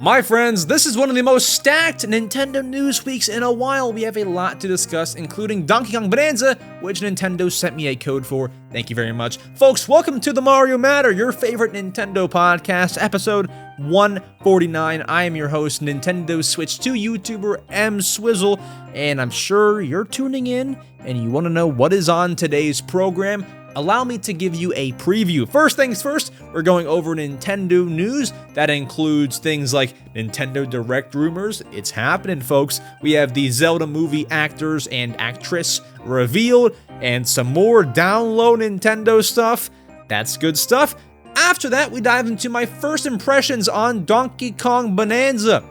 My friends, this is one of the most stacked Nintendo news weeks in a while. We have a lot to discuss, including Donkey Kong Bananza, which Nintendo sent me a code for. Thank you very much. Folks, welcome to the Mario Matter, your favorite Nintendo podcast, episode 149. I am your host, Nintendo Switch 2 YouTuber EmSwizzle, and I'm sure you're tuning in and you want to know what is on today's program. Allow me to give you a preview. First things first, we're going over Nintendo news. That includes things like Nintendo Direct rumors. It's happening, folks. We have the Zelda movie actors and actress revealed, and some more down low Nintendo stuff. That's good stuff. After that, we dive into my first impressions on Donkey Kong Bananza.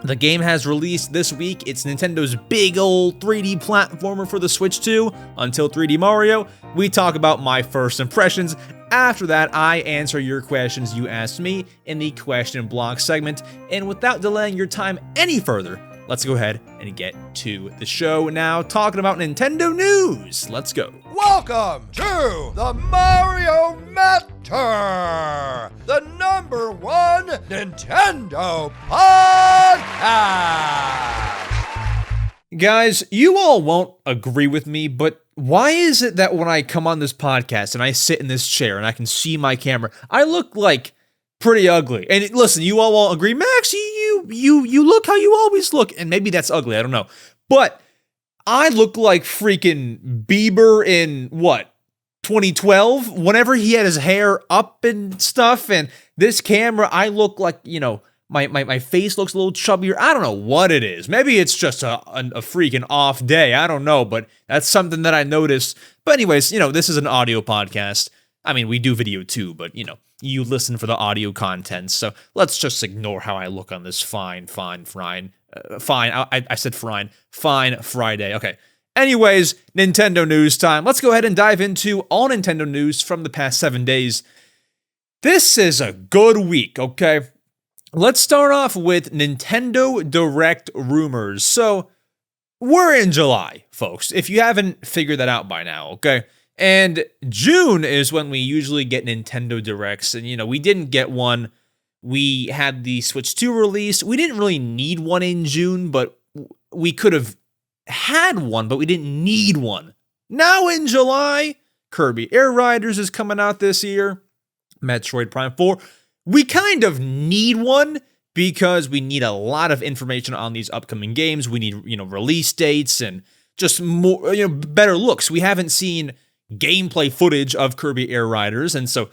The game has released this week. It's Nintendo's big old 3D platformer for the Switch 2 until 3D Mario. We talk about my first impressions. After that, I answer your questions you asked me in the question block segment. And without delaying your time any further, let's go ahead and get to the show now, talking about Nintendo news. Let's go. Welcome to the Mario Matter, the #1 Nintendo podcast. Guys, you all won't agree with me, but why is it that when I come on this podcast and I sit in this chair and I can see my camera, I look like pretty ugly? And listen, you all won't agree. Max, you look how you always look, and maybe that's ugly, I don't know. But I look like freaking Bieber in, 2012? Whenever he had his hair up and stuff, and this camera, I look like, my face looks a little chubbier. I don't know what it is. Maybe it's just a freaking off day. I don't know, but that's something that I noticed. But anyways, this is an audio podcast. I mean, we do video too, but, you listen for the audio content. So let's just ignore how I look on this fine Friday. Okay. Anyways, Nintendo news time. Let's go ahead and dive into all Nintendo news from the past 7 days. This is a good week, okay? Let's start off with Nintendo Direct rumors. So, we're in July, folks, if you haven't figured that out by now, okay? And June is when we usually get Nintendo Directs, and, we didn't get one. We had the Switch 2 release. We didn't really need one in June, but we could have had one, but we didn't need one. Now in July, Kirby Air Riders is coming out this year. Metroid Prime 4. We kind of need one because we need a lot of information on these upcoming games. We need, release dates and just more, better looks. We haven't seen gameplay footage of Kirby Air Riders, and so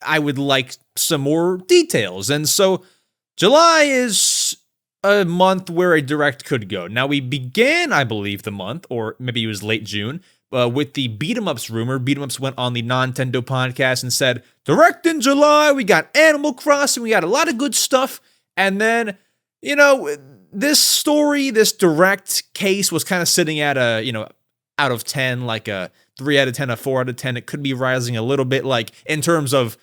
I would like some more details. And so July is a month where a Direct could go. Now, we began, I believe, the month, or maybe it was late June, with the Beat-em-Ups rumor. Beat-em-Ups went on the Nintendo podcast and said, Direct in July, we got Animal Crossing, we got a lot of good stuff. And then, this story, this Direct case was kind of sitting at a, out of 10, like a 3 out of 10, a 4 out of 10. It could be rising a little bit, like, in terms of,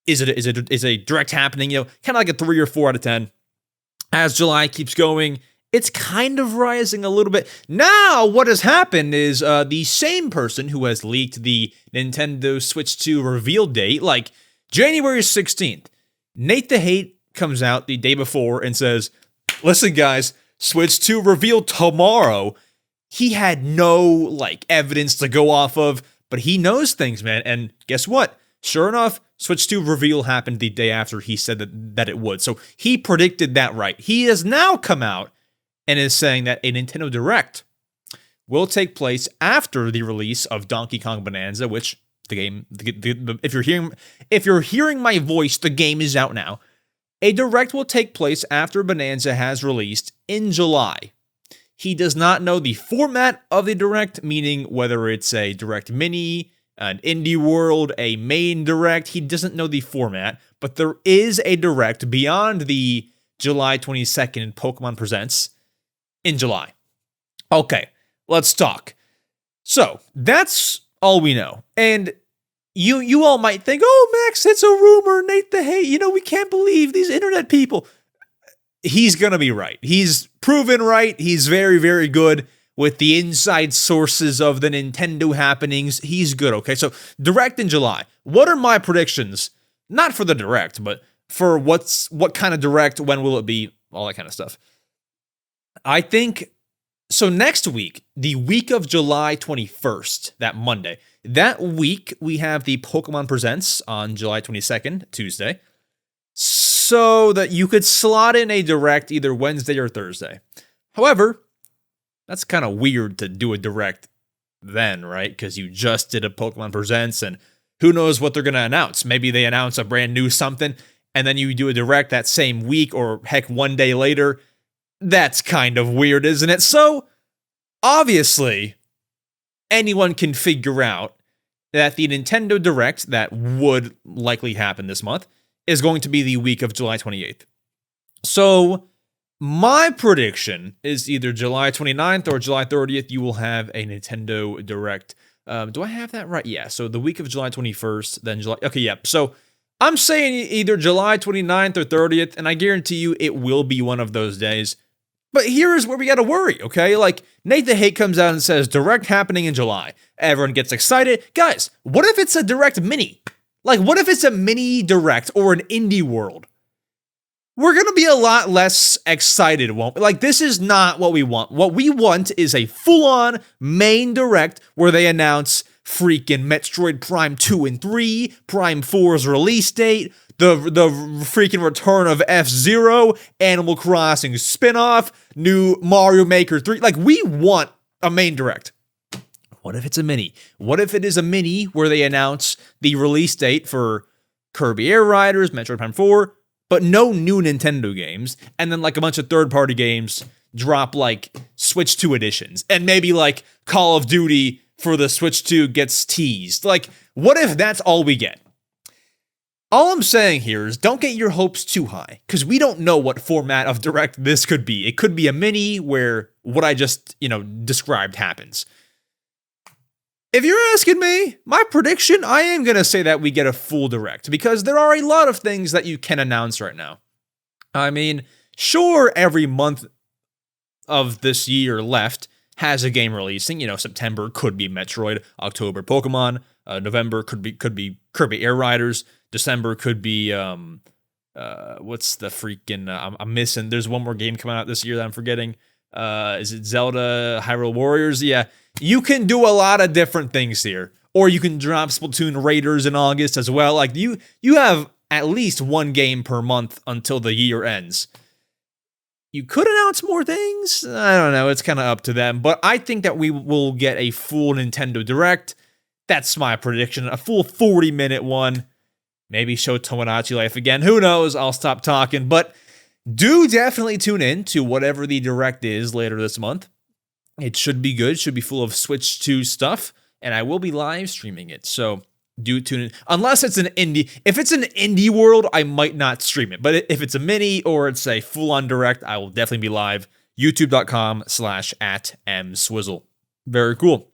is a Direct happening, kind of like a 3 or 4 out of 10. As July keeps going, it's kind of rising a little bit. Now, what has happened is the same person who has leaked the Nintendo Switch 2 reveal date, like January 16th, Nate the Hate comes out the day before and says, listen guys, Switch 2 reveal tomorrow. He had no, evidence to go off of, but he knows things, man. And guess what? Sure enough, Switch 2 reveal happened the day after he said that it would. So he predicted that right. He has now come out and is saying that a Nintendo Direct will take place after the release of Donkey Kong Bananza, which the game, if you're hearing my voice, the game is out now. A Direct will take place after Bananza has released in July. He does not know the format of the Direct, meaning whether it's a Direct Mini, an Indie World, a main Direct. He doesn't know the format, but there is a Direct beyond the July 22nd Pokemon Presents in July. Okay, let's talk. So, that's all we know. And you all might think, oh, Max, it's a rumor, Nate the Hate, we can't believe these internet people. He's gonna be right. He's proven right. He's very, very good with the inside sources of the Nintendo happenings. He's good, okay? So, Direct in July. What are my predictions? Not for the Direct, but for what kind of direct, when will it be, all that kind of stuff. I think, so next week, the week of July 21st, that Monday, that week we have the Pokemon Presents on July 22nd, Tuesday, so that you could slot in a direct either Wednesday or Thursday. However, that's kind of weird to do a direct then, right? Because you just did a Pokemon Presents, and who knows what they're going to announce. Maybe they announce a brand new something, and then you do a direct that same week, or heck, one day later. That's kind of weird, isn't it? So, obviously, anyone can figure out that the Nintendo Direct that would likely happen this month is going to be the week of July 28th. So, my prediction is either July 29th or July 30th, you will have a Nintendo Direct. Do I have that right? Yeah, so the week of July 21st, then July... Okay, yeah, so I'm saying either July 29th or 30th, and I guarantee you it will be one of those days. But here's where we gotta worry, okay? Like, Nate the Hate comes out and says, Direct happening in July. Everyone gets excited. Guys, what if it's a Direct Mini? Like, what if it's a mini Direct or an Indie World? We're gonna be a lot less excited, won't we? Like, this is not what we want. What we want is a full-on main Direct where they announce freaking Metroid Prime 2 and 3, Prime 4's release date, the freaking return of F-Zero, Animal Crossing spinoff, new Mario Maker 3. Like, we want a main Direct. What if it's a mini? What if it is a mini where they announce the release date for Kirby Air Riders, Metroid Prime 4, but no new Nintendo games, and then like a bunch of third-party games drop like Switch 2 editions, and maybe like Call of Duty for the Switch 2 gets teased. Like, what if that's all we get? All I'm saying here is don't get your hopes too high, because we don't know what format of Direct this could be. It could be a mini where what I just, described happens. If you're asking me, my prediction, I am going to say that we get a full Direct, because there are a lot of things that you can announce right now. I mean, sure, every month of this year left has a game releasing. September could be Metroid, October Pokemon, November could be Kirby Air Riders, December could be what's the freaking I'm missing. There's one more game coming out this year that I'm forgetting. Is it Zelda Hyrule Warriors? Yeah, you can do a lot of different things here, or you can drop Splatoon Raiders in August as well. Like you have at least one game per month until the year ends. You could announce more things. I don't know. It's kind of up to them. But I think that we will get a full Nintendo Direct. That's my prediction. A full 40-minute one. Maybe show Tomodachi Life again. Who knows? I'll stop talking. But do definitely tune in to whatever the Direct is later this month. It should be good. It should be full of Switch 2 stuff. And I will be live streaming it. So do tune in. Unless it's an indie. If it's an indie world, I might not stream it. But if it's a mini or it's a full-on Direct, I will definitely be live. YouTube.com/@EmSwizzle. Very cool.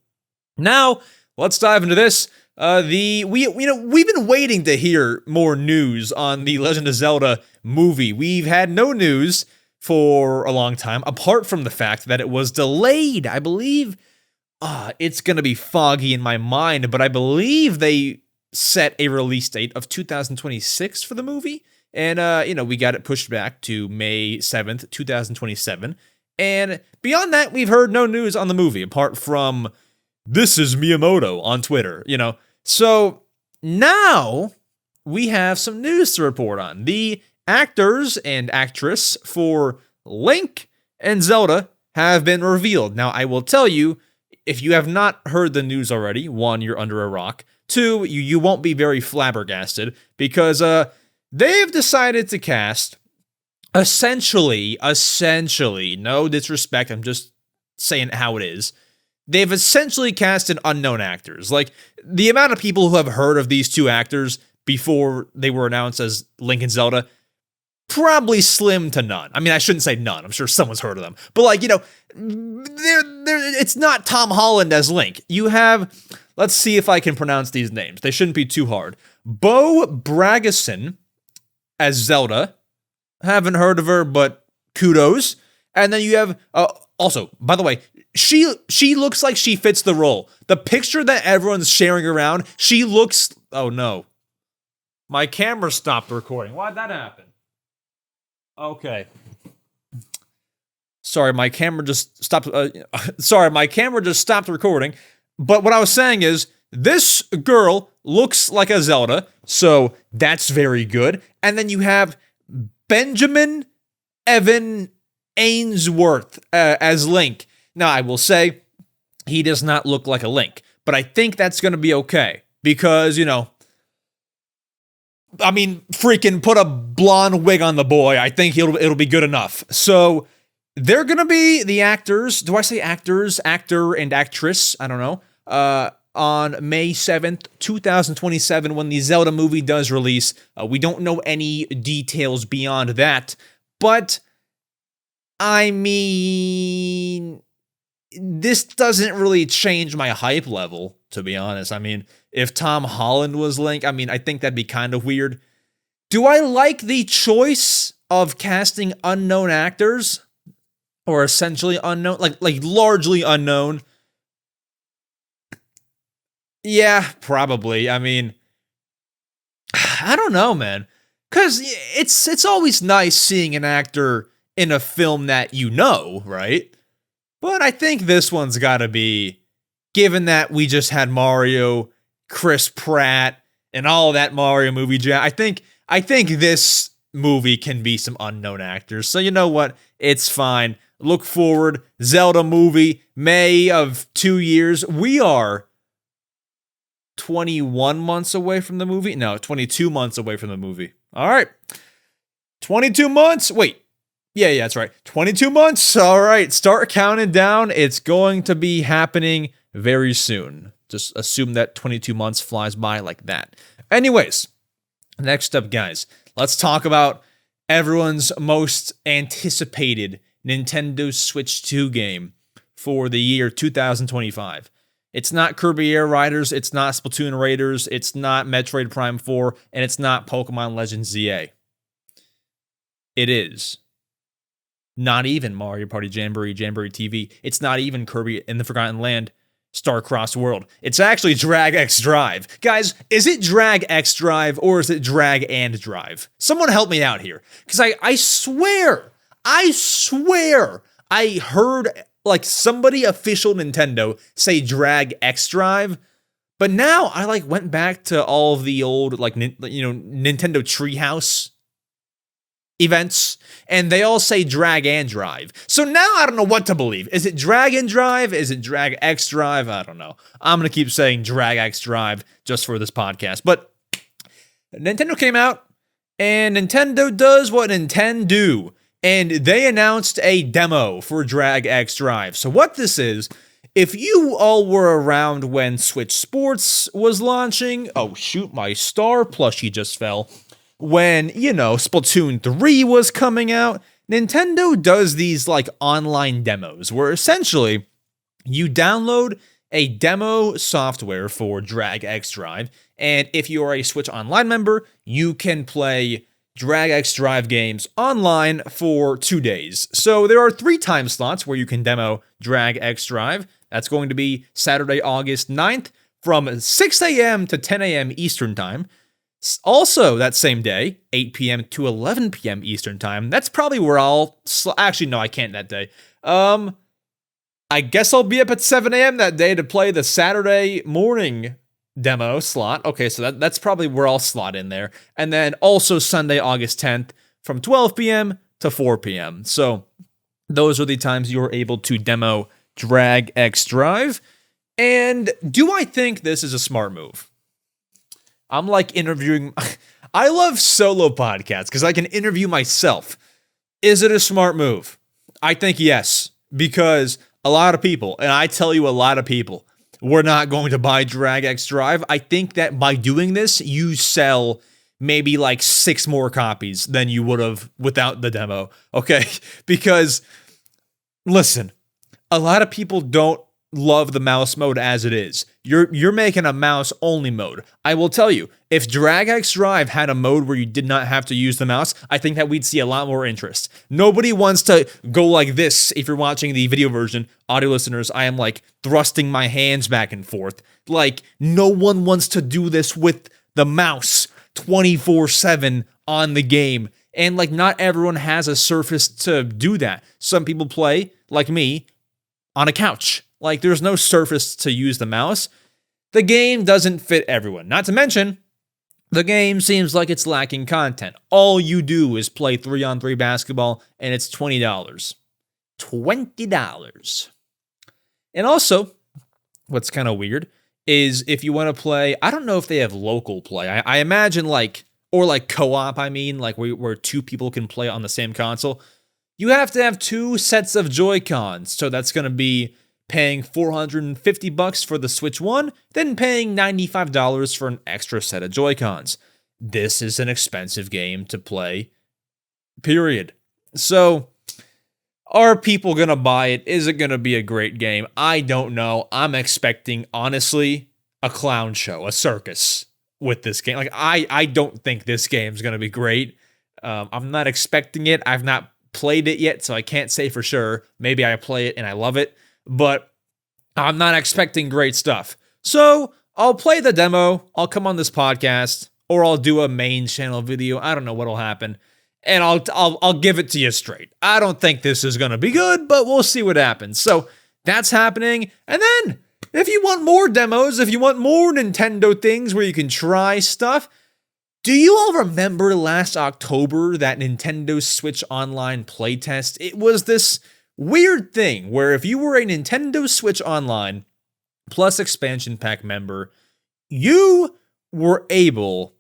Now, let's dive into this. We've been waiting to hear more news on the Legend of Zelda movie. We've had no news for a long time, apart from the fact that it was delayed. I believe it's going to be foggy in my mind, but I believe they set a release date of 2026 for the movie. And, we got it pushed back to May 7th, 2027. And beyond that, we've heard no news on the movie, apart from, this is Miyamoto on Twitter, So now we have some news to report on. The actors and actress for Link and Zelda have been revealed. Now, I will tell you, if you have not heard the news already, one, you're under a rock. Two, you won't be very flabbergasted, because they've decided to cast, essentially, no disrespect, I'm just saying how it is, they've essentially casted unknown actors. Like, the amount of people who have heard of these two actors before they were announced as Link and Zelda, probably slim to none. I mean, I shouldn't say none. I'm sure someone's heard of them. But, it's not Tom Holland as Link. You have, let's see if I can pronounce these names. They shouldn't be too hard. Bo Bragason as Zelda. Haven't heard of her, but kudos. And then you have, also, by the way, she looks like she fits the role. The picture that everyone's sharing around, she looks, oh no. My camera stopped recording. Why'd that happen? Okay. Sorry, my camera just stopped. Sorry, my camera just stopped recording. But what I was saying is, this girl looks like a Zelda, so that's very good. And then you have Benjamin Evan Ainsworth as Link. Now, I will say, he does not look like a Link, but I think that's going to be okay because, you know, I mean, freaking put a blonde wig on the boy. I think it'll be good enough. So they're going to be the actors. Do I say actors? Actor and actress? I don't know. On May 7th, 2027, when the Zelda movie does release. We don't know any details beyond that. But, I mean, this doesn't really change my hype level, to be honest. I mean, if Tom Holland was Link, I mean, I think that'd be kind of weird. Do I like the choice of casting unknown actors? Or essentially unknown? Like largely unknown? Yeah, probably. I mean, I don't know, man. Because it's always nice seeing an actor in a film that you know, right? But I think this one's got to be, given that we just had Mario, Chris Pratt, and all that Mario movie jam. I think this movie can be some unknown actors. So you know what? It's fine. Look forward. Zelda movie, May of 2 years. We are 21 months away from the movie. No, 22 months away from the movie. All right. 22 months. Wait. Yeah, that's right. 22 months. All right. Start counting down. It's going to be happening very soon. Just assume that 22 months flies by like that. Anyways, next up, guys, let's talk about everyone's most anticipated Nintendo Switch 2 game for the year 2025. It's not Kirby Air Riders, it's not Splatoon Raiders, it's not Metroid Prime 4, and it's not Pokemon Legends ZA. It is not even Mario Party Jamboree TV. It's not even Kirby in the Forgotten Land Star-Crossed World. It's actually Drag X Drive. Guys, is it Drag X Drive or is it Drag and Drive? Someone help me out here. Because I swear, I heard like somebody official Nintendo say Drag X Drive. But now I like went back to all of the old like Nintendo Treehouse events, and they all say Drag and Drive. So now I don't know what to believe. Is it Drag and Drive? Is it Drag X Drive? I don't know. I'm going to keep saying Drag X Drive just for this podcast. But Nintendo came out, and Nintendo does what Nintendo do. And they announced a demo for Drag X Drive. So what this is, if you all were around when Switch Sports was launching, oh shoot, my star plushie just fell. When, Splatoon 3 was coming out, Nintendo does these like online demos where essentially you download a demo software for Drag X Drive, and if you are a Switch Online member, you can play Drag X Drive games online for 2 days. So there are 3 time slots where you can demo Drag X Drive. That's going to be Saturday, August 9th from 6 a.m. to 10 a.m. Eastern Time. Also, that same day, 8 p.m. to 11 p.m. Eastern Time. That's probably where actually, no, I can't that day. I guess I'll be up at 7 a.m. that day to play the Saturday morning demo slot. Okay, so that's probably where I'll slot in there. And then also Sunday, August 10th from 12 p.m. to 4 p.m. So those are the times you're able to demo Drag X Drive. And do I think this is a smart move? I'm like interviewing. I love solo podcasts because I can interview myself. Is it a smart move? I think yes, because a lot of people, and I tell you a lot of people, we're not going to buy Drag X Drive. I think that by doing this, you sell maybe like 6 more copies than you would have without the demo. Okay? Because, listen, a lot of people don't love the mouse mode as it is. You're making a mouse only mode. I will tell you, if Drag X Drive had a mode where you did not have to use the mouse, I think that we'd see a lot more interest. Nobody wants to go like this. If you're watching the video version, audio listeners, I am like thrusting my hands back and forth. Like, no one wants to do this with the mouse. 24/7 on the game. And like not everyone has a surface to do that. Some people play, like me, on a couch. Like there's no surface to use the mouse. The game doesn't fit everyone. Not to mention, the game seems like it's lacking content. All you do is play 3-on-3 basketball, and it's $20. $20. And also, what's kind of weird is if you want to play, I don't know if they have local play. I imagine or co-op, like where two people can play on the same console. You have to have 2 sets of Joy-Cons. So that's going to be paying $450 for the Switch 1, then paying $95 for an extra set of Joy-Cons. This is an expensive game to play, period. So, are people going to buy it? Is it going to be a great game? I don't know. I'm expecting, honestly, a clown show, a circus with this game. Like, I don't think this game's going to be great. I'm not expecting it. I've not played it yet, so I can't say for sure. Maybe I play it and I love it. But I'm not expecting great stuff. So I'll play the demo, I'll come on this podcast, or I'll do a main channel video. I don't know what'll happen. And I'll give it to you straight. I don't think this is gonna be good, but we'll see what happens. So that's happening. And then if you want more demos, if you want more Nintendo things where you can try stuff, do you all remember last October that Nintendo Switch Online playtest? It was this weird thing where if you were a Nintendo Switch Online plus expansion pack member, you were able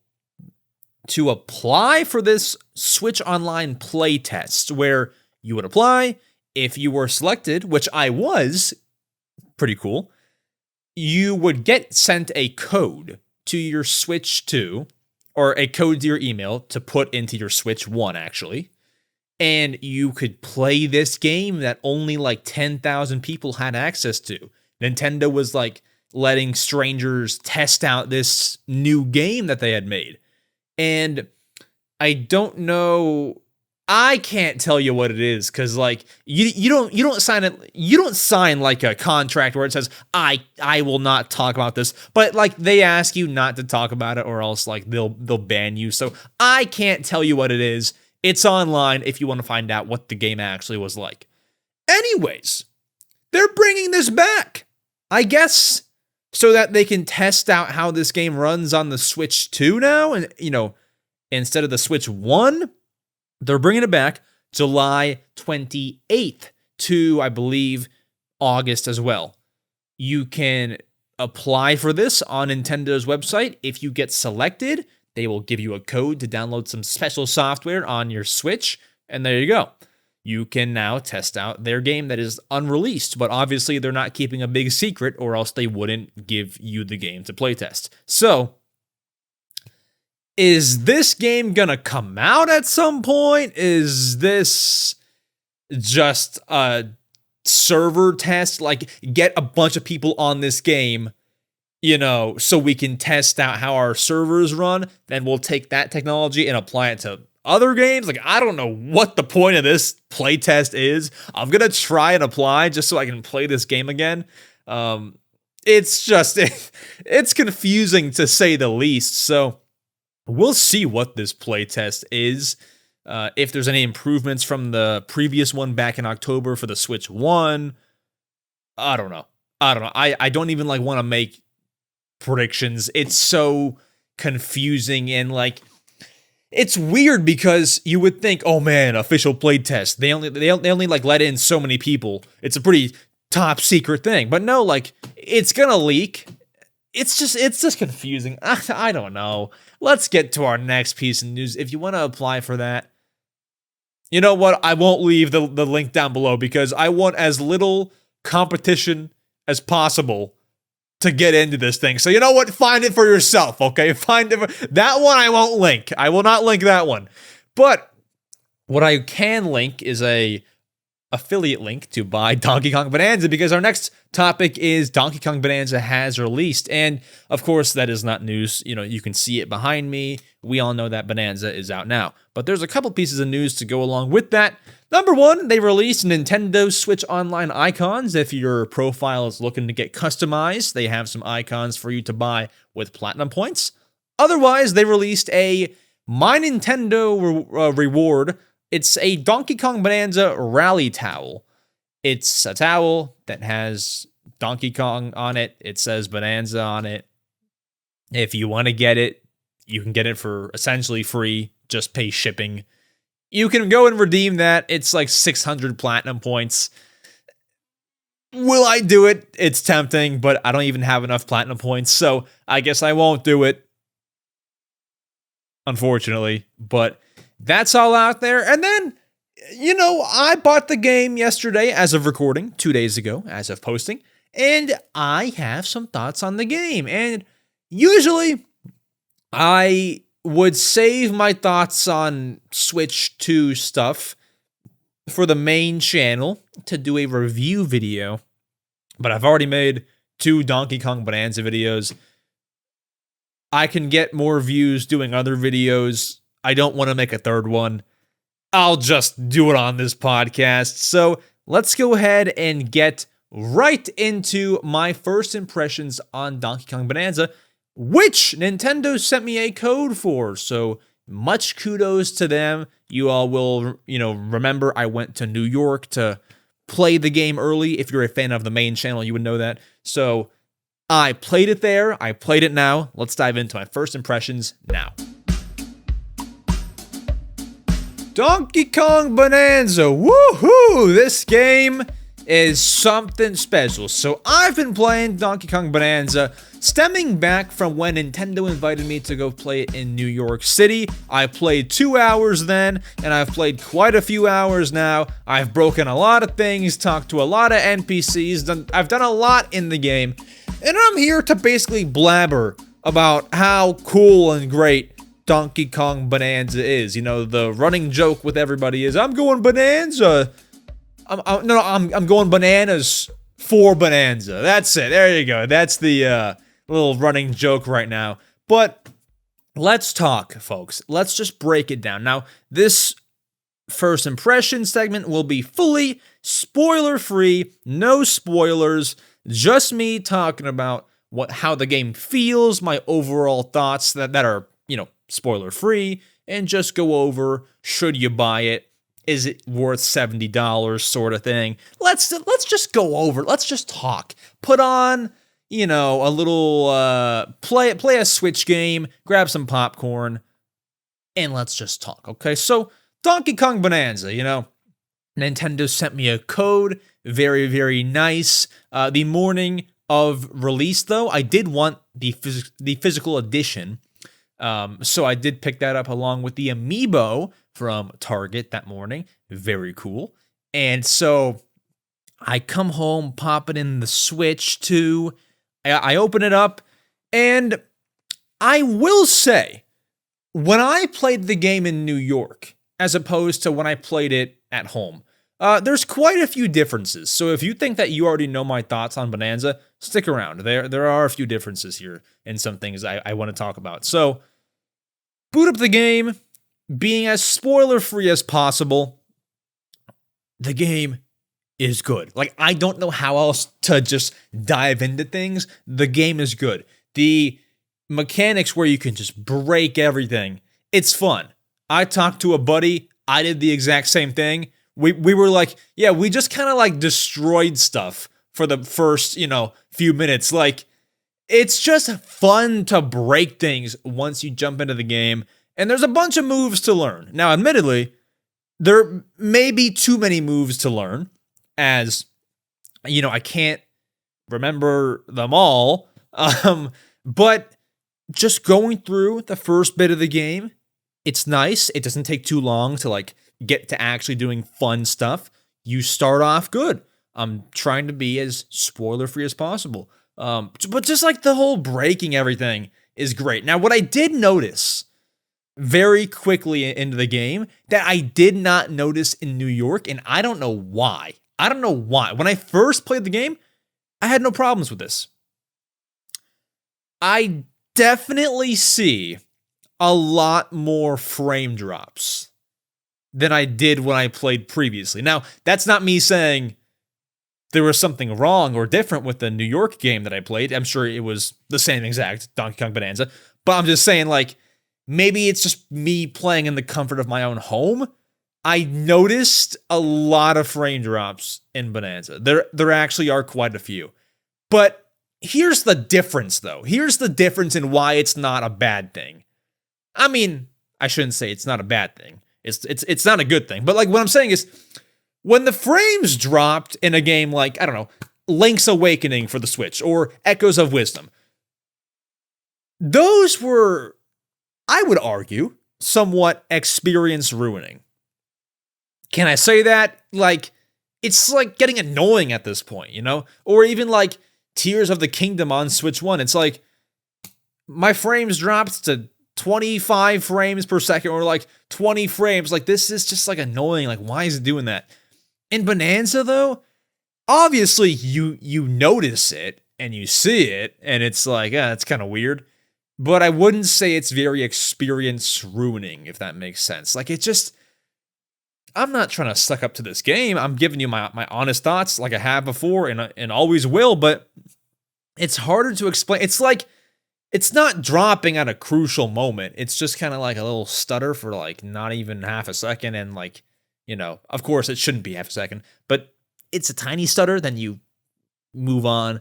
to apply for this Switch Online playtest where you would apply. If you were selected, which I was, pretty cool, you would get sent a code to your Switch 2, or a code to your email to put into your Switch 1, actually. And you could play this game that only like 10,000 people had access to. Nintendo was like letting strangers test out this new game that they had made. And I don't know, I can't tell you what it is, because like you don't sign like a contract where it says I will not talk about this, but like they ask you not to talk about it or else like they'll ban you. So I can't tell you what it is. It's online if you want to find out what the game actually was like. Anyways, they're bringing this back, I guess, so that they can test out how this game runs on the Switch 2 now. And, instead of the Switch 1, they're bringing it back July 28th to, I believe, August as well. You can apply for this on Nintendo's website. If you get selected, they will give you a code to download some special software on your Switch, and there you go. You can now test out their game that is unreleased, but obviously they're not keeping a big secret or else they wouldn't give you the game to playtest. So, is this game gonna come out at some point? Is this just a server test? Like, get a bunch of people on this game, so we can test out how our servers run, then we'll take that technology and apply it to other games? Like, I don't know what the point of this playtest is. I'm gonna try and apply just so I can play this game again. It's just, it's confusing to say the least, so we'll see what this playtest is. If there's any improvements from the previous one back in October for the Switch 1, I don't know. I don't even want to make predictions. It's so confusing and it's weird because you would think, oh man, official playtest. They only let in so many people. It's a pretty top secret thing. But no, it's gonna leak. It's just confusing. I don't know. Let's get to our next piece of news. If you want to apply for that, you know what? I won't leave the link down below because I want as little competition as possible to get into this thing. So you know what? Find it for yourself, okay? Find it. That one I won't link. I will not link that one. But what I can link is a affiliate link to buy Donkey Kong Bananza, because our next topic is Donkey Kong Bananza has released. And of course, that is not news. You can see it behind me. We all know that Bananza is out now. But there's a couple pieces of news to go along with that. Number one, they released Nintendo Switch Online icons. If your profile is looking to get customized, they have some icons for you to buy with platinum points. Otherwise, they released a My Nintendo reward. It's a Donkey Kong Bananza rally towel. It's a towel that has Donkey Kong on it. It says Bananza on it. If you want to get it, you can get it for essentially free. Just pay shipping. You can go and redeem that. It's like 600 platinum points. Will I do it? It's tempting, but I don't even have enough platinum points, so I guess I won't do it. Unfortunately, but that's all out there. And then, I bought the game yesterday as of recording, 2 days ago, as of posting, and I have some thoughts on the game. And usually, I would save my thoughts on Switch 2 stuff for the main channel to do a review video, but I've already made 2 Donkey Kong Bananza videos. I can get more views doing other videos. I don't want to make a third one. I'll just do it on this podcast. So let's go ahead and get right into my first impressions on Donkey Kong Bananza, which Nintendo sent me a code for. So much kudos to them. You all will, remember I went to New York to play the game early. If you're a fan of the main channel, you would know that. So I played it there. I played it now. Let's dive into my first impressions now. Donkey Kong Bananza. Woohoo! This game is something special. So I've been playing Donkey Kong Bananza stemming back from when Nintendo invited me to go play it in New York City. I played 2 hours then, and I've played quite a few hours now. I've broken a lot of things, talked to a lot of NPCs, I've done a lot in the game, and I'm here to basically blabber about how cool and great Donkey Kong Bananza is. The running joke with everybody is, I'm going Bananza. I'm going bananas for Bananza. That's it. There you go. That's the little running joke right now. But let's talk, folks. Let's just break it down. Now, this first impression segment will be fully spoiler-free, no spoilers, just me talking about how the game feels, my overall thoughts that are, spoiler-free, and just go over, should you buy it? Is it worth $70 sort of thing? Let's just go over. Let's just talk. Put on, a little play a Switch game, grab some popcorn, and let's just talk. Okay, so Donkey Kong Bananza, Nintendo sent me a code. Very, very nice. The morning of release, though, I did want the physical edition. So I did pick that up along with the amiibo from Target that morning. Very cool. And so I come home, pop it in the Switch 2. I open it up, and I will say, when I played the game in New York, as opposed to when I played it at home, there's quite a few differences. So if you think that you already know my thoughts on Bananza, stick around. There are a few differences here and some things I want to talk about. So boot up the game, being as spoiler-free as possible. The game is good. I don't know how else to just dive into things. The game is good. The mechanics where you can just break everything, it's fun. I talked to a buddy. I did the exact same thing. We were like, yeah, we just kind of destroyed stuff for the first, few minutes. It's just fun to break things once you jump into the game. And there's a bunch of moves to learn. Now, admittedly, there may be too many moves to learn, as, I can't remember them all. But just going through the first bit of the game, it's nice. It doesn't take too long to, get to actually doing fun stuff. You start off good. I'm trying to be as spoiler-free as possible. But just the whole breaking everything is great. Now, what I did notice very quickly into the game that I did not notice in New York, and I don't know why. When I first played the game, I had no problems with this. I definitely see a lot more frame drops than I did when I played previously. Now, that's not me saying there was something wrong or different with the New York game that I played. I'm sure it was the same exact Donkey Kong Bananza. But I'm just saying, like, maybe it's just me playing in the comfort of my own home. I noticed a lot of frame drops in Bananza. There actually are quite a few. But here's the difference, though. Here's the difference in why it's not a bad thing. I mean, I shouldn't say it's not a bad thing. It's not a good thing. But like what I'm saying is, when the frames dropped in a game like, I don't know, Link's Awakening for the Switch or Echoes of Wisdom, those were, I would argue, somewhat experience ruining. Can I say that? Like, it's like getting annoying at this point, you know? Or even like Tears of the Kingdom on Switch 1. It's like, my frames dropped to 25 frames per second or like 20 frames. Like, this is just like annoying. Like, why is it doing that? In Bananza, though, obviously you notice it and you see it, and it's like, it's kind of weird. But I wouldn't say it's very experience ruining, if that makes sense. Like, it just, I'm not trying to suck up to this game. I'm giving you my honest thoughts like I have before and always will, but it's harder to explain. It's like, it's not dropping at a crucial moment. It's just kind of like a little stutter for like not even half a second. And like, you know, of course it shouldn't be half a second, but it's a tiny stutter. Then you move on.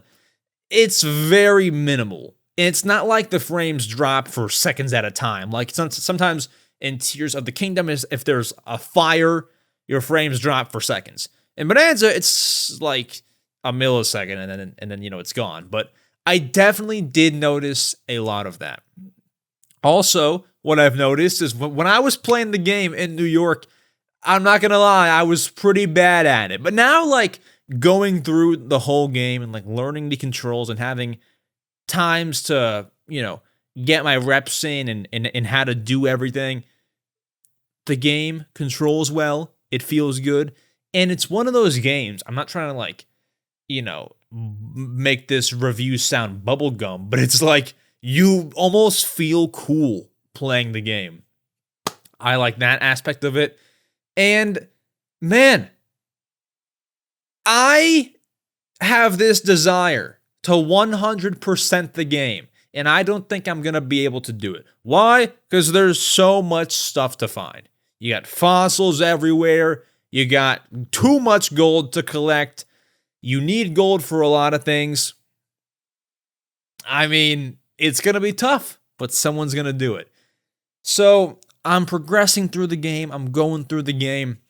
It's very minimal. It's not like the frames drop for seconds at a time. Like sometimes in Tears of the Kingdom, is if there's a fire, your frames drop for seconds. In Bananza, it's like a millisecond and then you know it's gone. But I definitely did notice a lot of that. Also, what I've noticed is when I was playing the game in New York, I'm not gonna lie, I was pretty bad at it. But now, like, going through the whole game and like learning the controls and having times to, you know, get my reps in and how to do everything, the game controls well, it feels good, and it's one of those games, I'm not trying to like, you know, make this review sound bubblegum, but it's like you almost feel cool playing the game. I like that aspect of it. And man, I have this desire to 100% the game, and I don't think I'm going to be able to do it. Why? Because there's so much stuff to find. You got fossils everywhere. You got too much gold to collect. You need gold for a lot of things. I mean, it's going to be tough, but someone's going to do it. So I'm progressing through the game. I'm going through the game.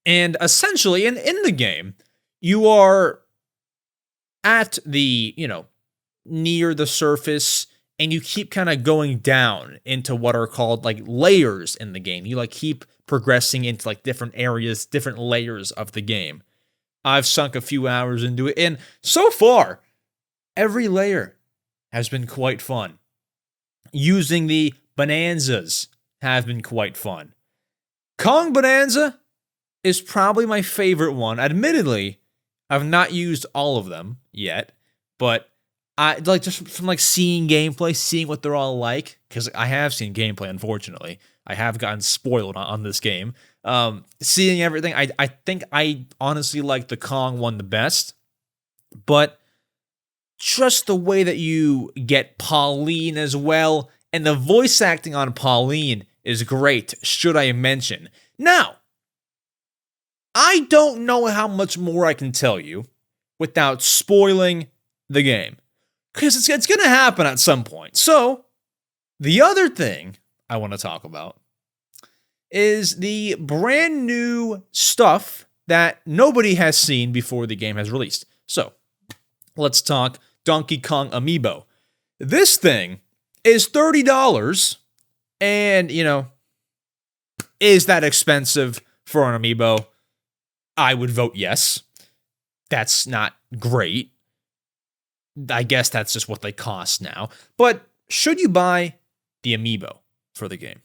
And essentially, in the game, you are at the, you know, near the surface, and you keep kind of going down into what are called like layers in the game. You like keep progressing into like different areas, different layers of the game. I've sunk a few hours into it, and so far, every layer has been quite fun. Using the Bananzas have been quite fun. Kong Bananza is probably my favorite one. Admittedly, I've not used all of them yet, but I like just from like seeing gameplay, seeing what they're all like, because I have seen gameplay, unfortunately. I have gotten spoiled on this game. Seeing everything, I think I honestly like the Kong one the best, but just the way that you get Pauline as well, and the voice acting on Pauline is great, should I mention. Now, I don't know how much more I can tell you without spoiling the game, because it's going to happen at some point. So, the other thing I want to talk about is the brand new stuff that nobody has seen before the game has released. So, let's talk Donkey Kong Amiibo. This thing is $30, and, you know, is that expensive for an Amiibo? I would vote yes. That's not great. I guess that's just what they cost now. But should you buy the Amiibo for the game?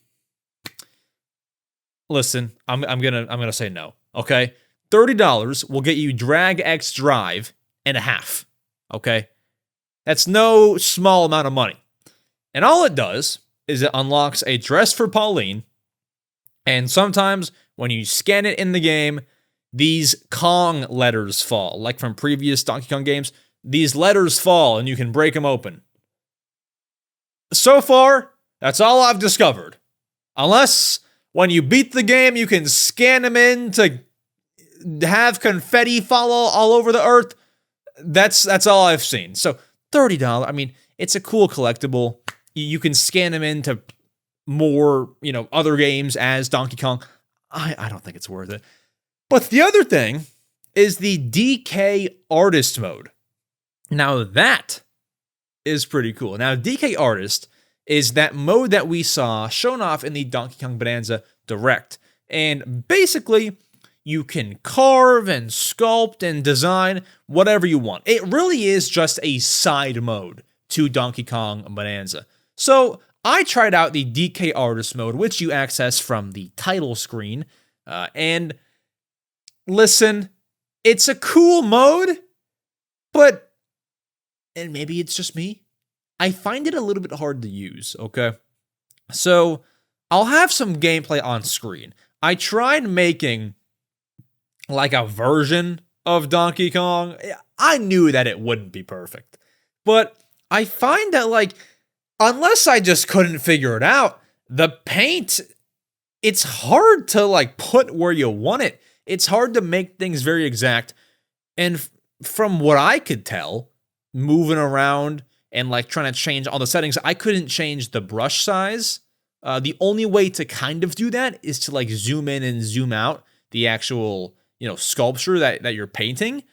Listen, I'm gonna say no. Okay, $30 will get you Drag X Drive and a half. Okay, that's no small amount of money. And all it does is it unlocks a dress for Pauline. And sometimes when you scan it in the game, these Kong letters fall. Like from previous Donkey Kong games, these letters fall and you can break them open. So far, That's all I've discovered. Unless when you beat the game, you can scan them in to have confetti fall all over the earth. That's all I've seen. So $30. I mean, it's a cool collectible. You can scan them into more, other games as Donkey Kong. I don't think it's worth it. But the other thing is the DK Artist mode. Now that is pretty cool. Now, DK Artist is that mode that we saw shown off in the Donkey Kong Bananza Direct. And basically, you can carve and sculpt and design whatever you want. It really is just a side mode to Donkey Kong Bananza. So I tried out the DK Artist mode, which you access from the title screen. And listen, it's a cool mode, but, and maybe it's just me, I find it a little bit hard to use, okay? So I'll have some gameplay on screen. I tried making like a version of Donkey Kong. I knew that it wouldn't be perfect, but I find that unless I just couldn't figure it out, the paint, it's hard to put where you want it. It's hard to make things very exact. And from what I could tell, moving around and trying to change all the settings, I couldn't change the brush size. The only way to kind of do that is to zoom in and zoom out the actual, sculpture that you're painting.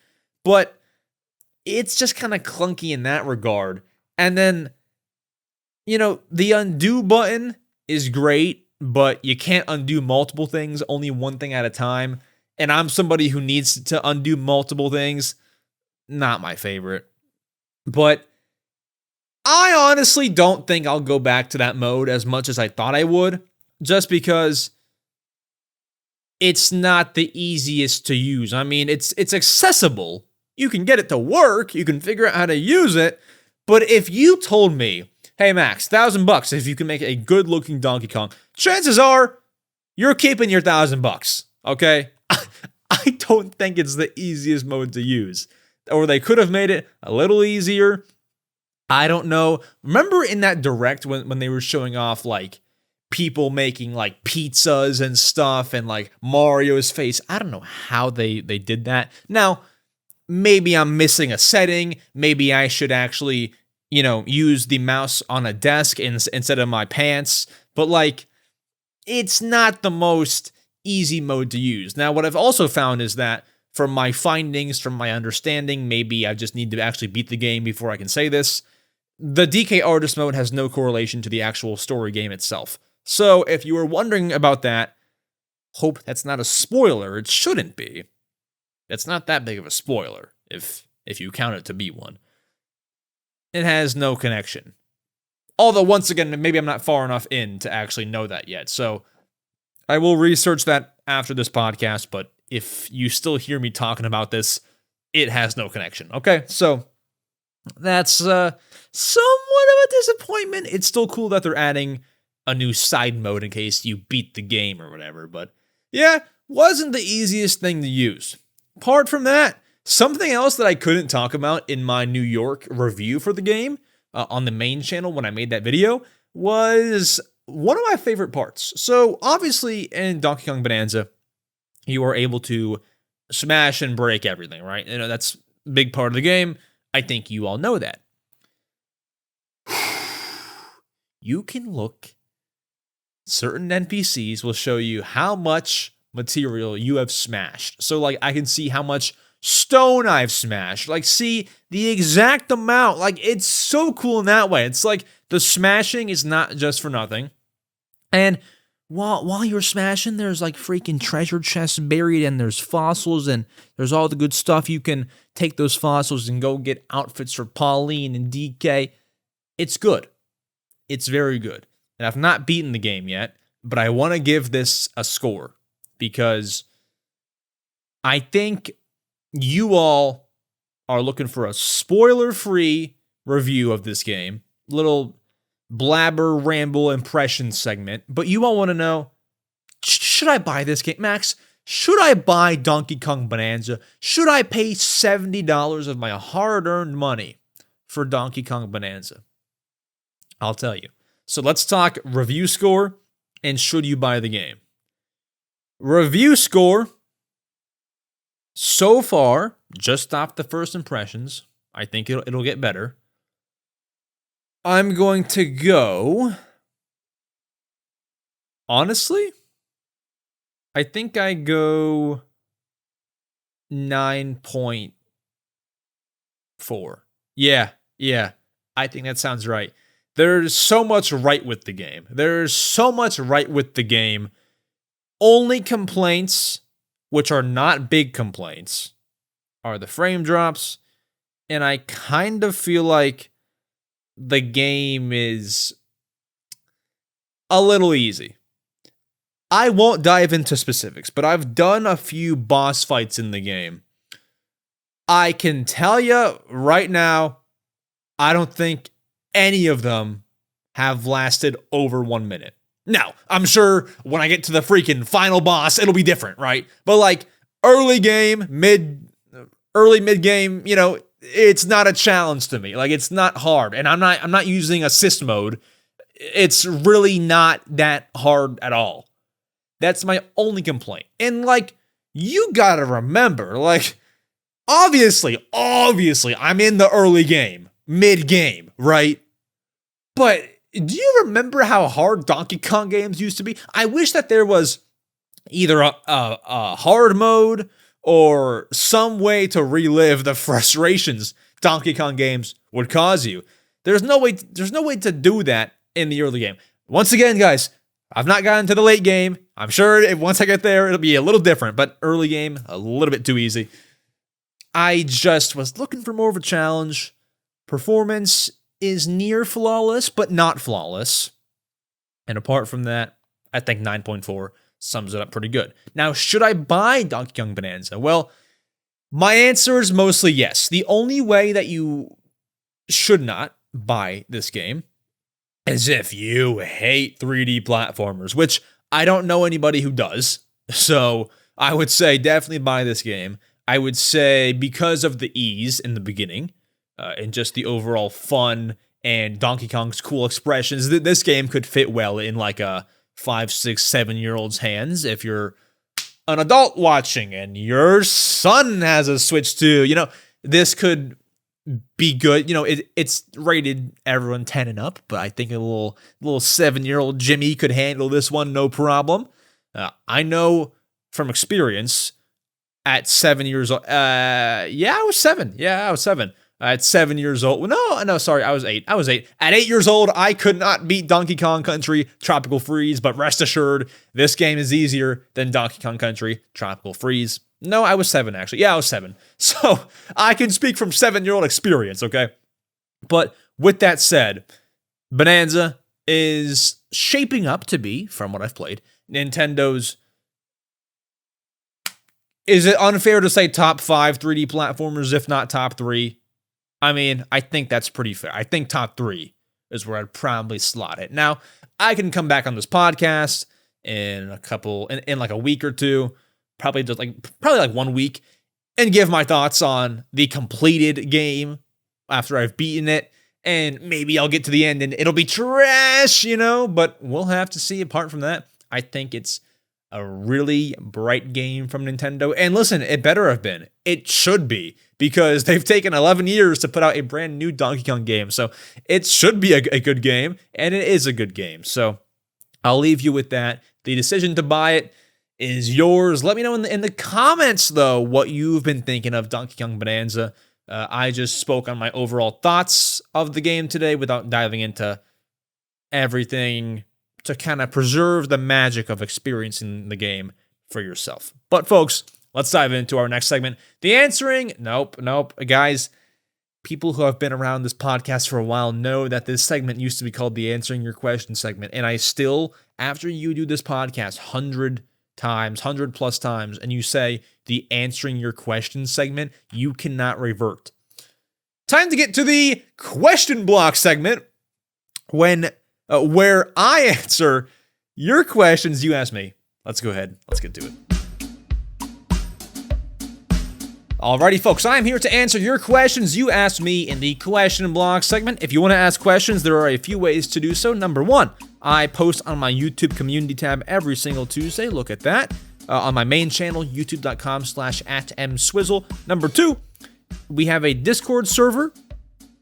But it's just kind of clunky in that regard. And then, the undo button is great, but you can't undo multiple things, only one thing at a time. And I'm somebody who needs to undo multiple things. Not my favorite. But I honestly don't think I'll go back to that mode as much as I thought I would, just because it's not the easiest to use. I mean, it's accessible. You can get it to work. You can figure out how to use it. But if you told me, hey, Max, $1,000 if you can make a good-looking Donkey Kong, chances are you're keeping your $1,000, okay? I don't think it's the easiest mode to use. Or they could have made it a little easier. I don't know. Remember in that Direct when they were showing off people making pizzas and stuff and Mario's face? I don't know how they did that. Now, maybe I'm missing a setting. Maybe I should actually, use the mouse on a desk instead of my pants. But it's not the most easy mode to use. Now, what I've also found is that from my findings, from my understanding, maybe I just need to actually beat the game before I can say this, the DK Artist mode has no correlation to the actual story game itself. So if you were wondering about that, hope that's not a spoiler. It shouldn't be. It's not that big of a spoiler, if you count it to be one. It has no connection. Although, once again, maybe I'm not far enough in to actually know that yet. So I will research that after this podcast, but if you still hear me talking about this, it has no connection. Okay, so that's somewhat of a disappointment. It's still cool that they're adding a new side mode in case you beat the game or whatever, but yeah, wasn't the easiest thing to use. Apart from that, something else that I couldn't talk about in my New York review for the game on the main channel when I made that video was one of my favorite parts. So obviously in Donkey Kong Bananza, you are able to smash and break everything, right? That's a big part of the game. I think you all know that. You can look. Certain NPCs will show you how much material you have smashed. So, I can see how much stone I've smashed. See the exact amount. It's so cool in that way. It's the smashing is not just for nothing. And while you're smashing, there's freaking treasure chests buried, and there's fossils, and there's all the good stuff. You can take those fossils and go get outfits for Pauline and DK. It's good. It's very good. And I've not beaten the game yet, but I want to give this a score because I think you all are looking for a spoiler-free review of this game. Little blabber, ramble, impression segment. But you all want to know, should I buy this game? Max, should I buy Donkey Kong Bananza? Should I pay $70 of my hard-earned money for Donkey Kong Bananza? I'll tell you. So let's talk review score and should you buy the game. Review score, so far, just off the first impressions, I think it'll get better. I'm going to go, honestly, I think I go 9.4. Yeah, I think that sounds right. There's so much right with the game. Only complaints, which are not big complaints, are the frame drops, and I kind of feel like the game is a little easy. I won't dive into specifics, but I've done a few boss fights in the game. I can tell you right now, I don't think any of them have lasted over 1 minute. Now, I'm sure when I get to the freaking final boss, it'll be different, right? But like early mid game, it's not a challenge to me. Like it's not hard, and I'm not using assist mode. It's really not that hard at all. That's my only complaint. And like you gotta remember, like obviously, I'm in the early game, mid game, right? But do you remember how hard Donkey Kong games used to be? I wish that there was either a hard mode or some way to relive the frustrations Donkey Kong games would cause you. There's no way to do that in the early game. Once again, guys, I've not gotten to the late game. I'm sure once I get there, it'll be a little different, but early game, a little bit too easy. I just was looking for more of a challenge. Performance is near flawless, but not flawless. And apart from that, I think 9.4 sums it up pretty good. Now, should I buy Donkey Kong Bananza? Well, my answer is mostly yes. The only way that you should not buy this game is if you hate 3D platformers, which I don't know anybody who does. So I would say definitely buy this game. I would say because of the ease in the beginning, and just the overall fun and Donkey Kong's cool expressions, this game could fit well in like a 5, 6, 7-year-old's hands. If you're an adult watching and your son has a Switch too, this could be good. It's rated everyone 10 and up, but I think a little 7-year-old Jimmy could handle this one no problem. I know from experience at 7 years old. I was 7. Yeah, I was 7. At 7 years old, no, sorry, I was 8. At 8 years old, I could not beat Donkey Kong Country Tropical Freeze, but rest assured, this game is easier than Donkey Kong Country Tropical Freeze. No, I was 7, actually. Yeah, I was 7. So, I can speak from 7-year-old experience, okay? But with that said, Bananza is shaping up to be, from what I've played, Nintendo's... Is it unfair to say top 5 3D platformers, if not top 3? I mean, I think that's pretty fair. I think top 3 is where I'd probably slot it. Now, I can come back on this podcast in like a week or two, probably like 1 week, and give my thoughts on the completed game after I've beaten it. And maybe I'll get to the end and it'll be trash, but we'll have to see. Apart from that, I think it's a really bright game from Nintendo. And listen, it better have been. It should be, because they've taken 11 years to put out a brand new Donkey Kong game. So it should be a good game, and it is a good game. So I'll leave you with that. The decision to buy it is yours. Let me know in the comments, though, what you've been thinking of Donkey Kong Bananza. I just spoke on my overall thoughts of the game today without diving into everything, to kind of preserve the magic of experiencing the game for yourself. But folks, let's dive into our next segment. The answering. Nope. Guys, people who have been around this podcast for a while know that this segment used to be called the Answering Your Question segment. And I still, after you do this podcast 100 plus times, and you say the Answering Your Question segment, you cannot revert. Time to get to the question block segment, where I answer your questions you ask me. Let's go ahead. Let's get to it. Alrighty, folks, I'm here to answer your questions you asked me in the question block segment. If you want to ask questions, there are a few ways to do so. Number one, I post on my YouTube community tab every single Tuesday. Look at that. On my main channel, youtube.com/@EmSwizzle. Number two, we have a Discord server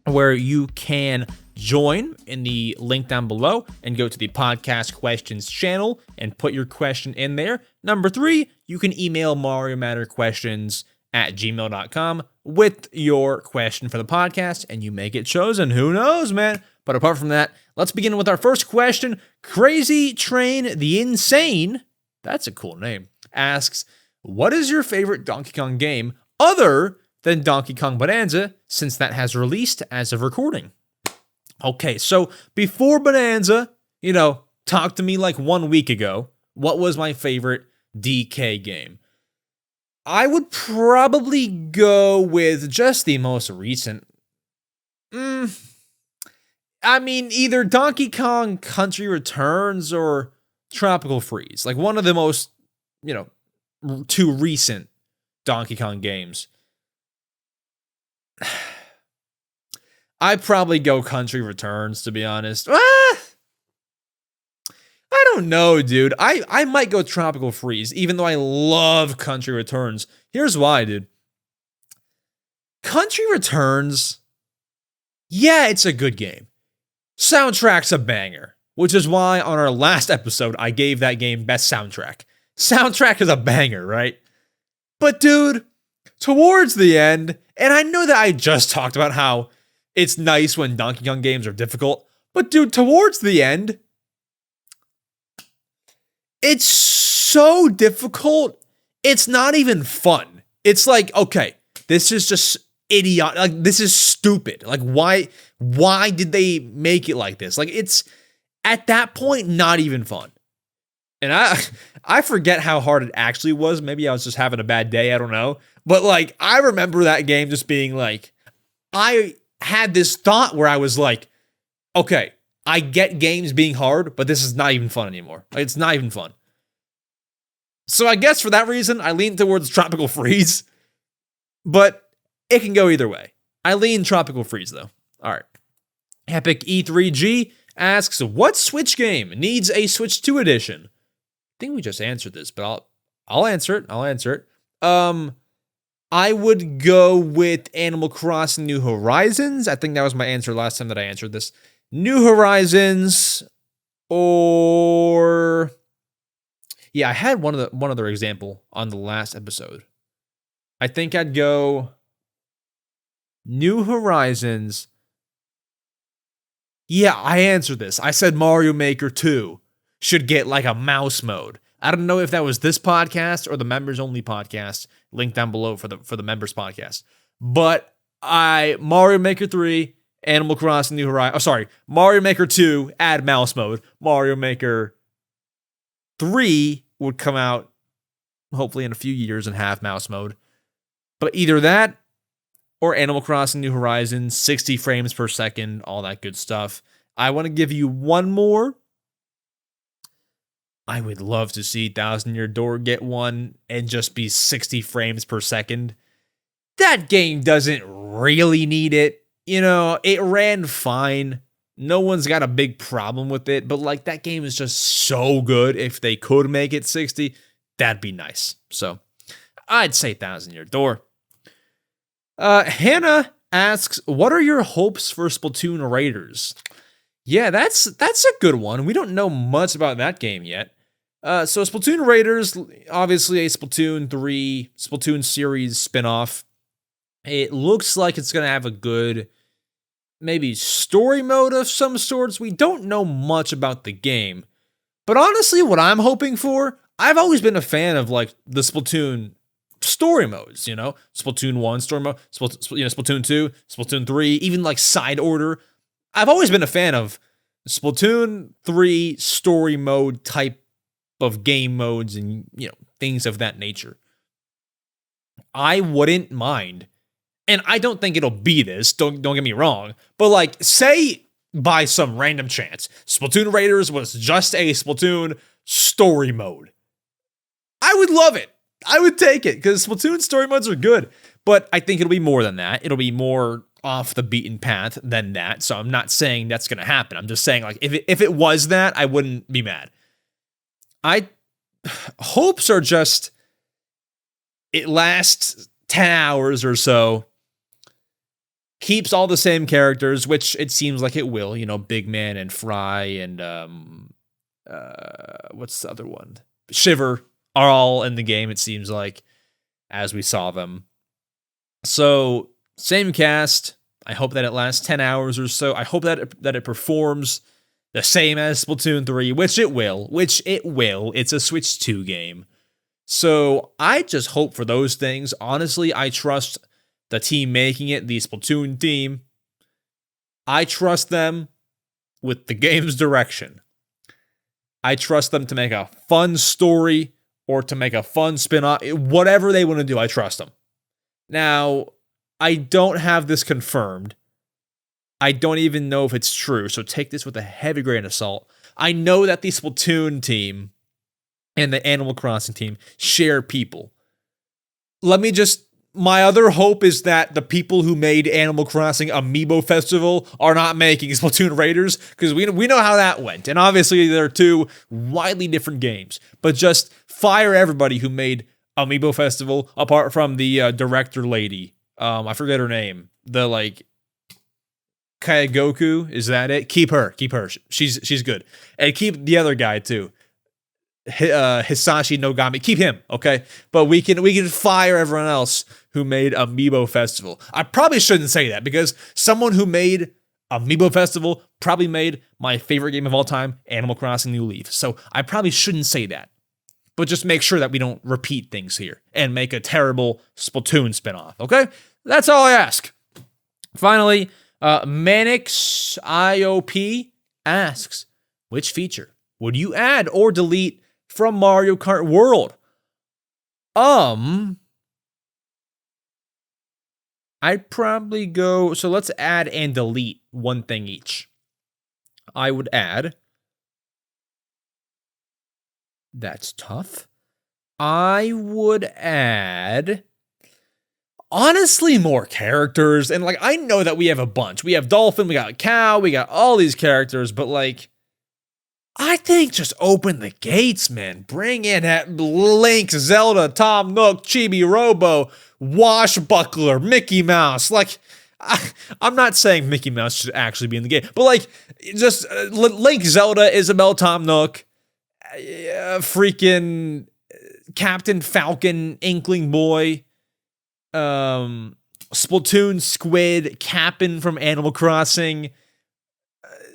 where you can join in the link down below and go to the podcast questions channel and put your question in there. Number three, you can email Mario Matter questions at gmail.com with your question for the podcast, and you may get chosen. Who knows, man? But apart from that, let's begin with our first question. Crazy Train the Insane, that's a cool name, asks, what is your favorite Donkey Kong game other than Donkey Kong Bananza, since that has released as of recording? Okay, so before Bananza, talk to me like 1 week ago. What was my favorite DK game? I would probably go with just the most recent. Either Donkey Kong Country Returns or Tropical Freeze. Like one of the most, two recent Donkey Kong games. I'd probably go Country Returns, to be honest. I don't know, dude. I might go Tropical Freeze, even though I love Country Returns. Here's why, dude. Country Returns, yeah, it's a good game. Soundtrack's a banger, which is why on our last episode, I gave that game best soundtrack. Soundtrack is a banger, right? But dude, towards the end, and I know that I just talked about how it's nice when Donkey Kong games are difficult, but dude, towards the end, it's so difficult, it's not even fun. It's like, okay, this is just idiotic. Like, this is stupid. Like, why did they make it like this? Like, it's, at that point, not even fun. And I forget how hard it actually was. Maybe I was just having a bad day, I don't know. But, like, I remember that game just being like, I had this thought where I was like, okay, I get games being hard, but this is not even fun anymore. Like, it's not even fun. So I guess for that reason, I lean towards Tropical Freeze. But it can go either way. I lean Tropical Freeze, though. All right. Epic E3G asks, what Switch game needs a Switch 2 edition? I think we just answered this, but I'll answer it. I would go with Animal Crossing New Horizons. I think that was my answer last time that I answered this. New Horizons, or yeah, I had one other example on the last episode. I think I'd go New Horizons. Yeah, I answered this. I said Mario Maker 2 should get like a mouse mode. I don't know if that was this podcast or the members only podcast. Link down below for the members podcast. But Mario Maker 3, Animal Crossing New Horizons. Mario Maker 2, add mouse mode. Mario Maker 3 would come out hopefully in a few years and have mouse mode. But either that or Animal Crossing New Horizons, 60 frames per second, all that good stuff. I want to give you one more. I would love to see Thousand Year Door get one and just be 60 frames per second. That game doesn't really need it. It ran fine. No one's got a big problem with it, but like that game is just so good. If they could make it 60, that'd be nice. So I'd say Thousand Year Door. Hannah asks, what are your hopes for Splatoon Raiders? Yeah, that's a good one. We don't know much about that game yet. So Splatoon Raiders, obviously a Splatoon 3, Splatoon series spinoff. It looks like it's going to have a good, maybe story mode of some sorts. We don't know much about the game. But honestly, what I'm hoping for, I've always been a fan of like the Splatoon story modes, Splatoon 1 story mode, Splatoon 2, Splatoon 3, even like side order. I've always been a fan of Splatoon 3 story mode type of game modes and, things of that nature. I wouldn't mind, and I don't think it'll be this, don't get me wrong, but like, say by some random chance, Splatoon Raiders was just a Splatoon story mode. I would love it. I would take it, because Splatoon story modes are good. But I think it'll be more than that. It'll be more off the beaten path than that. So I'm not saying that's going to happen. I'm just saying, like, if it was that, I wouldn't be mad. Hopes are just, it lasts 10 hours or so, keeps all the same characters, which it seems like it will, Big Man and Fry and what's the other one? Shiver are all in the game, it seems like, as we saw them. So, same cast. I hope that it lasts 10 hours or so. I hope that it performs the same as Splatoon 3, which it will. It's a Switch 2 game. So, I just hope for those things. Honestly, I trust the team making it, the Splatoon team. I trust them with the game's direction. I trust them to make a fun story or to make a fun spin-off. Whatever they want to do, I trust them. Now, I don't have this confirmed. I don't even know if it's true, so take this with a heavy grain of salt. I know that the Splatoon team and the Animal Crossing team share people. My other hope is that the people who made Animal Crossing Amiibo Festival are not making Splatoon Raiders, because we know how that went. And obviously, they're two widely different games. But just fire everybody who made Amiibo Festival, apart from the director lady. I forget her name. The, Kaigoku, is that it? Keep her. She's good. And keep the other guy, too. Hisashi Nogami, keep him, okay? But we can fire everyone else who made Amiibo Festival. I probably shouldn't say that, because someone who made Amiibo Festival probably made my favorite game of all time, Animal Crossing New Leaf. So I probably shouldn't say that. But just make sure that we don't repeat things here and make a terrible Splatoon spinoff, okay? That's all I ask. Finally, Manix IOP asks, which feature would you add or delete from Mario Kart World? I'd probably go, so let's add and delete one thing each. I would add, that's tough. I would add, honestly, more characters. And I know that we have a bunch. We have Dolphin, we got Cow, we got all these characters, but I think just open the gates, man. Bring in Link, Zelda, Tom Nook, Chibi Robo, Washbuckler, Mickey Mouse. I'm not saying Mickey Mouse should actually be in the game, but just Link, Zelda, Isabelle, Tom Nook, freaking Captain Falcon, Inkling Boy, Splatoon Squid, Cap'n from Animal Crossing,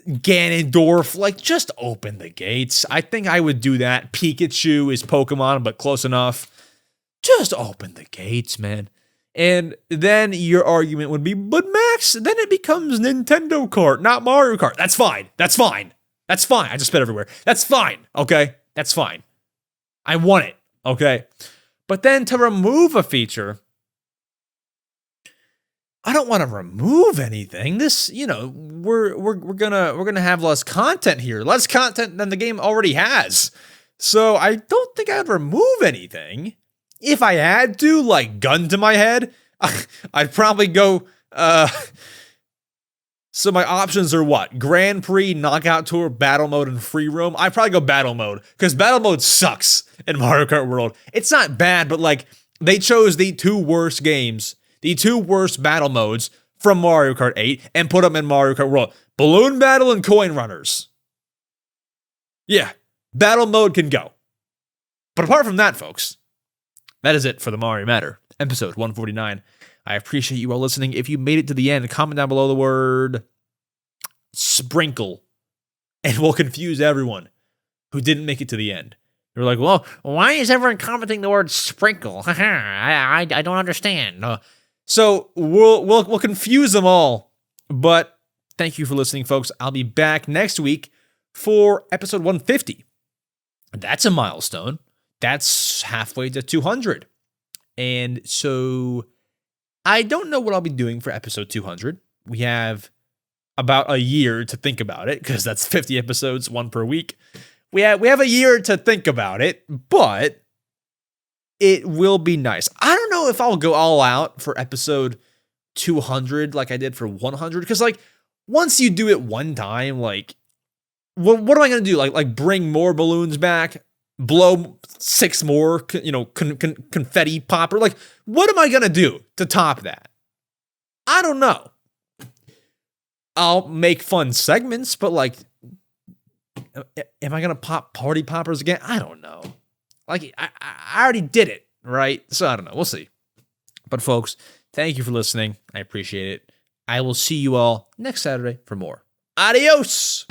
Ganondorf, just open the gates. I think I would do that. Pikachu is Pokemon, but close enough. Just open the gates, man. And then your argument would be, but Max, then it becomes Nintendo Kart, not Mario Kart. That's fine. I just spit everywhere. That's fine, okay? That's fine. I want it, okay? But then to remove a feature, I don't want to remove anything. This, we're gonna have less content here. Less content than the game already has. So I don't think I'd remove anything. If I had to, gun to my head, I'd probably go, so my options are what? Grand Prix, Knockout Tour, Battle Mode, and Free Roam. I'd probably go Battle Mode, because Battle Mode sucks in Mario Kart World. It's not bad, but they chose the two worst games, the two worst battle modes from Mario Kart 8 and put them in Mario Kart World. Balloon Battle and Coin Runners. Yeah, Battle Mode can go. But apart from that, folks, that is it for the Mario Matter, episode 149. I appreciate you all listening. If you made it to the end, comment down below the word sprinkle, and we'll confuse everyone who didn't make it to the end. You're like, well, why is everyone commenting the word sprinkle? I don't understand. So we'll confuse them all. But thank you for listening, folks. I'll be back next week for episode 150. That's a milestone. That's halfway to 200. And so I don't know what I'll be doing for episode 200. We have about a year to think about it, because that's 50 episodes, one per week. We have a year to think about it, but it will be nice. I don't know know if I'll go all out for episode 200 like I did for 100. Because, like, once you do it one time, like, what am I going to do? Like bring more balloons back? Blow 6 more, confetti popper? Like, what am I going to do to top that? I don't know. I'll make fun segments, but, like, am I going to pop party poppers again? I don't know. Like, I already did it, right? So I don't know. We'll see. But folks, thank you for listening. I appreciate it. I will see you all next Saturday for more. Adios!